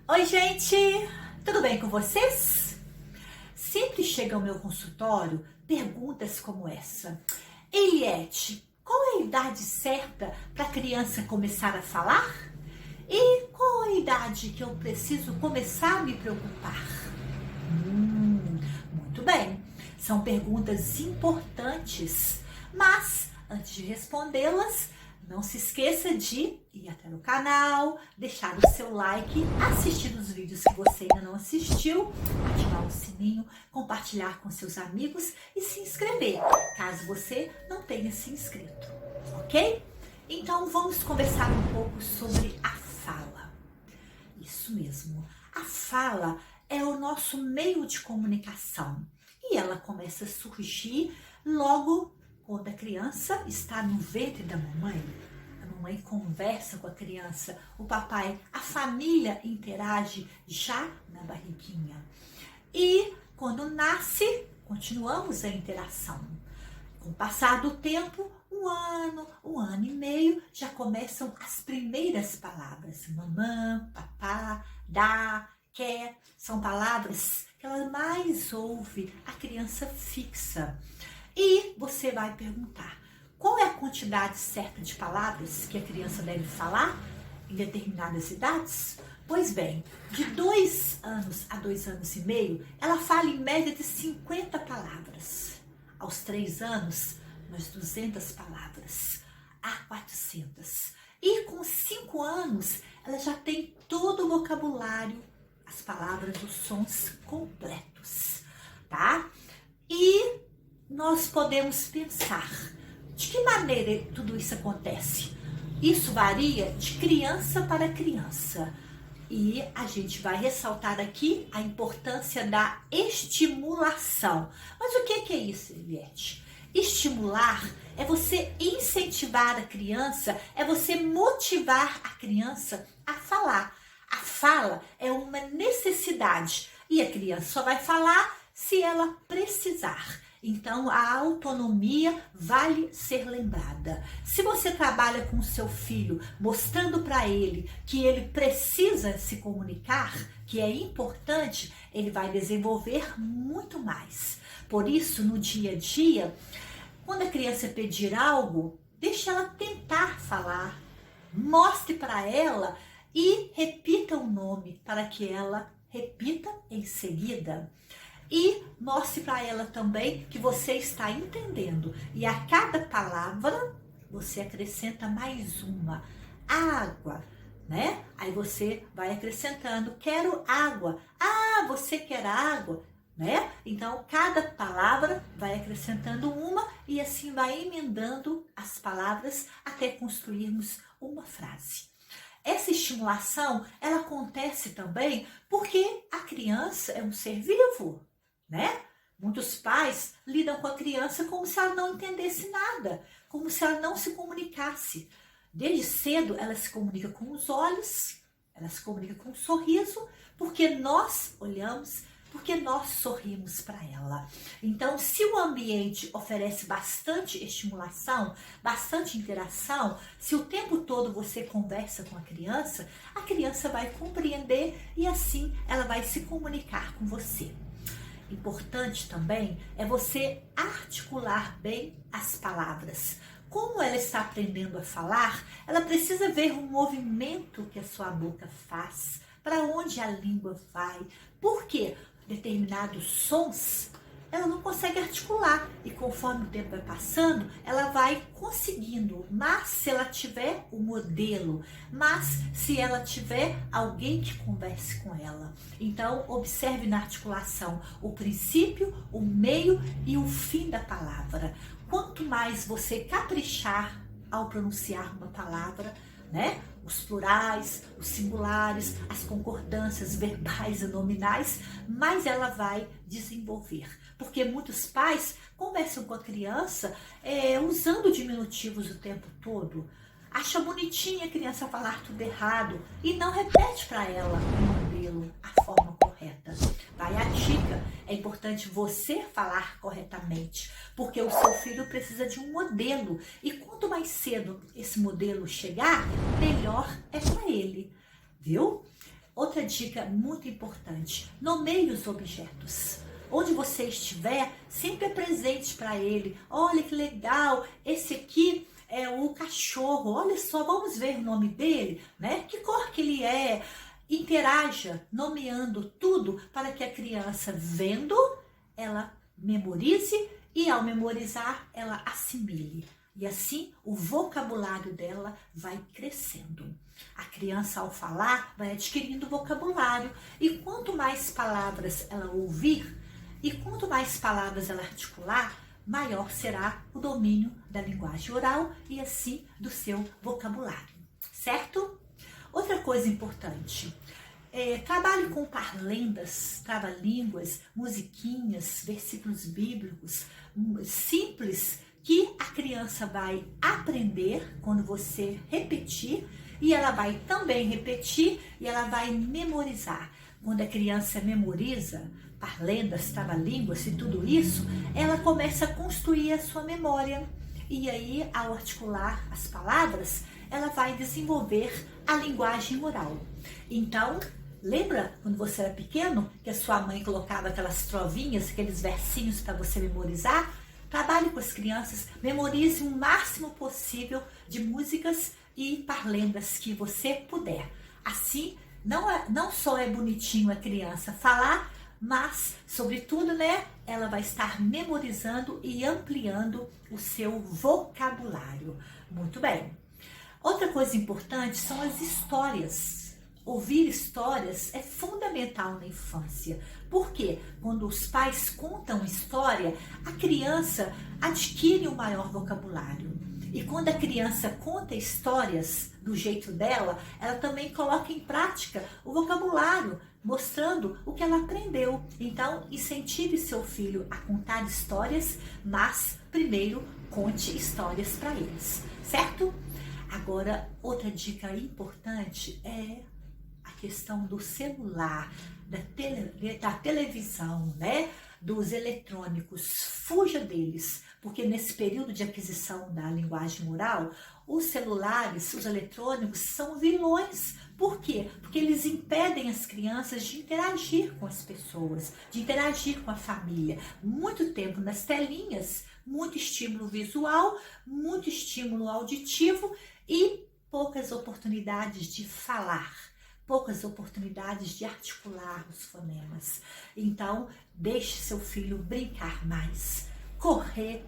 Oi, gente! Tudo bem com vocês? Sempre chega ao meu consultório perguntas como essa. Eliette, qual é a idade certa para a criança começar a falar? E qual a idade que eu preciso começar a me preocupar? Muito bem, são perguntas importantes, mas antes de respondê-las, não se esqueça de ir até o canal, deixar o seu like, assistir os vídeos que você ainda não assistiu, ativar o sininho, compartilhar com seus amigos e se inscrever, caso você não tenha se inscrito, ok? Então vamos conversar um pouco sobre a fala. Isso mesmo, a fala é o nosso meio de comunicação e ela começa a surgir logo quando a criança está no ventre da mamãe. A mamãe conversa com a criança, o papai, a família interage já na barriguinha. E quando nasce, continuamos a interação. Com o passar do tempo, um ano e meio, já começam as primeiras palavras. Mamã, papá, dá, quer, são palavras que ela mais ouve, a criança fixa. E você vai perguntar, qual é a quantidade certa de palavras que a criança deve falar em determinadas idades? Pois bem, de 2 anos a 2 anos e meio, ela fala em média de 50 palavras. Aos 3 anos, umas 200 palavras, a 400. E com 5 anos, ela já tem todo o vocabulário, as palavras, os sons completos, tá? E nós podemos pensar, de que maneira tudo isso acontece? Isso varia de criança para criança. E a gente vai ressaltar aqui a importância da estimulação. Mas o que é isso, Eliette? Estimular é você incentivar a criança, é você motivar a criança a falar. A fala é uma necessidade e a criança só vai falar se ela precisar. Então, a autonomia vale ser lembrada. Se você trabalha com o seu filho, mostrando para ele que ele precisa se comunicar, que é importante, ele vai desenvolver muito mais. Por isso, no dia a dia, quando a criança pedir algo, deixe ela tentar falar. Mostre para ela e repita o nome para que ela repita em seguida. E mostre para ela também que você está entendendo. E a cada palavra, você acrescenta mais uma. Água, né? Aí você vai acrescentando, quero água. Ah, você quer água, né? Então, cada palavra vai acrescentando uma e assim vai emendando as palavras até construirmos uma frase. Essa estimulação, ela acontece também porque a criança é um ser vivo, né? Muitos pais lidam com a criança como se ela não entendesse nada, como se ela não se comunicasse. Desde cedo, ela se comunica com os olhos, ela se comunica com o sorriso, porque nós olhamos, porque nós sorrimos para ela. Então, se o ambiente oferece bastante estimulação, bastante interação, se o tempo todo você conversa com a criança vai compreender e assim ela vai se comunicar com você. Importante também é você articular bem as palavras. Como ela está aprendendo a falar, ela precisa ver o movimento que a sua boca faz, para onde a língua vai. Por quê? Determinados sons ela não consegue articular e conforme o tempo vai passando, ela vai conseguindo, mas se ela tiver o modelo, mas se ela tiver alguém que converse com ela. Então, observe na articulação o princípio, o meio e o fim da palavra. Quanto mais você caprichar ao pronunciar uma palavra, né? Os plurais, os singulares, as concordâncias verbais e nominais, mais ela vai desenvolver. Porque muitos pais conversam com a criança usando diminutivos o tempo todo. Acha bonitinha a criança falar tudo errado e não repete para ela o modelo, a forma correta. correta. Vai a dica, é importante você falar corretamente, porque o seu filho precisa de um modelo, e quanto mais cedo esse modelo chegar, melhor é para ele, viu? Outra dica muito importante, nomeie os objetos. Onde você estiver, sempre apresente para ele. Olha que legal, esse aqui é o cachorro, olha só, vamos ver o nome dele, né? Que cor que ele é? Interaja, nomeando tudo para que a criança, vendo, ela memorize e ao memorizar, ela assimile. E assim o vocabulário dela vai crescendo. A criança, ao falar, vai adquirindo vocabulário. E quanto mais palavras ela ouvir, e quanto mais palavras ela articular, maior será o domínio da linguagem oral e assim do seu vocabulário, certo? Outra coisa importante, trabalhe com parlendas, trava-línguas, musiquinhas, versículos bíblicos simples que a criança vai aprender quando você repetir e ela vai também repetir e ela vai memorizar. Quando a criança memoriza parlendas, trava-línguas e tudo isso, ela começa a construir a sua memória. E aí, ao articular as palavras, ela vai desenvolver a linguagem oral. Então, lembra quando você era pequeno que a sua mãe colocava aquelas trovinhas, aqueles versinhos para você memorizar? Trabalhe com as crianças, memorize o máximo possível de músicas e parlendas que você puder. Assim, não só é bonitinho a criança falar, mas, sobretudo, né, ela vai estar memorizando e ampliando o seu vocabulário. Muito bem. Outra coisa importante são as histórias. Ouvir histórias é fundamental na infância. Por quê? Quando os pais contam história, a criança adquire um maior vocabulário. E quando a criança conta histórias do jeito dela, ela também coloca em prática o vocabulário, mostrando o que ela aprendeu. Então, incentive seu filho a contar histórias, mas primeiro conte histórias para eles, certo? Agora, outra dica importante é a questão do celular, da televisão, né? Dos eletrônicos. Fuja deles, porque nesse período de aquisição da linguagem oral, os celulares, os eletrônicos são vilões. Por quê? Porque eles impedem as crianças de interagir com as pessoas, de interagir com a família. Muito tempo nas telinhas, muito estímulo visual, muito estímulo auditivo e poucas oportunidades de falar, poucas oportunidades de articular os fonemas. Então, deixe seu filho brincar mais, correr,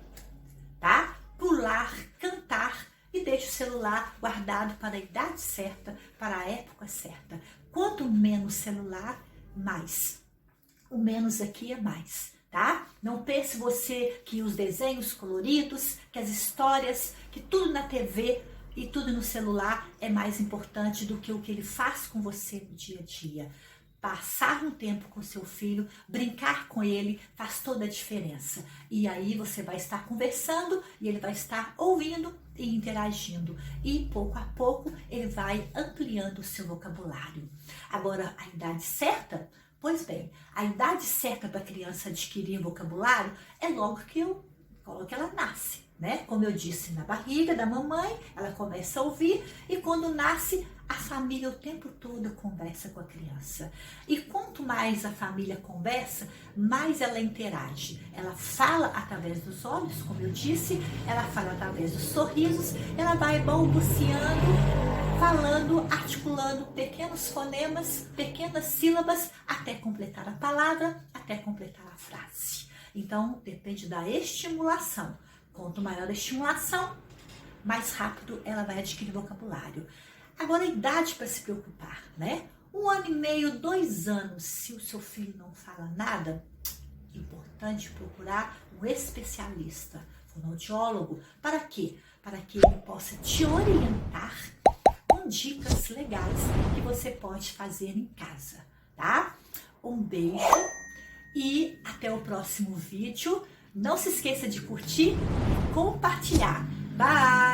tá? Pular, cantar e deixe o celular guardado para a idade certa, para a época certa. Quanto menos celular, mais. O menos aqui é mais, tá? Não pense você que os desenhos coloridos, que as histórias, que tudo na TV e tudo no celular é mais importante do que o que ele faz com você no dia a dia. Passar um tempo com seu filho, brincar com ele, faz toda a diferença. E aí você vai estar conversando e ele vai estar ouvindo e interagindo. E pouco a pouco ele vai ampliando o seu vocabulário. Agora, a idade certa? Pois bem, a idade certa para a criança adquirir vocabulário é logo que ela nasce, né? Como eu disse, na barriga da mamãe, ela começa a ouvir e quando nasce, a família o tempo todo conversa com a criança. E quanto mais a família conversa, mais ela interage. Ela fala através dos olhos, como eu disse, ela fala através dos sorrisos, ela vai balbuciando, falando, articulando pequenos fonemas, pequenas sílabas, até completar a palavra, até completar a frase. Então, depende da estimulação. Quanto maior a estimulação, mais rápido ela vai adquirir vocabulário. Agora, a idade para se preocupar, né? 1 ano e meio, 2 anos, se o seu filho não fala nada, é importante procurar um especialista, fonoaudiólogo. Para quê? Para que ele possa te orientar com dicas legais que você pode fazer em casa, tá? Um beijo e até o próximo vídeo. Não se esqueça de curtir e compartilhar. Bye!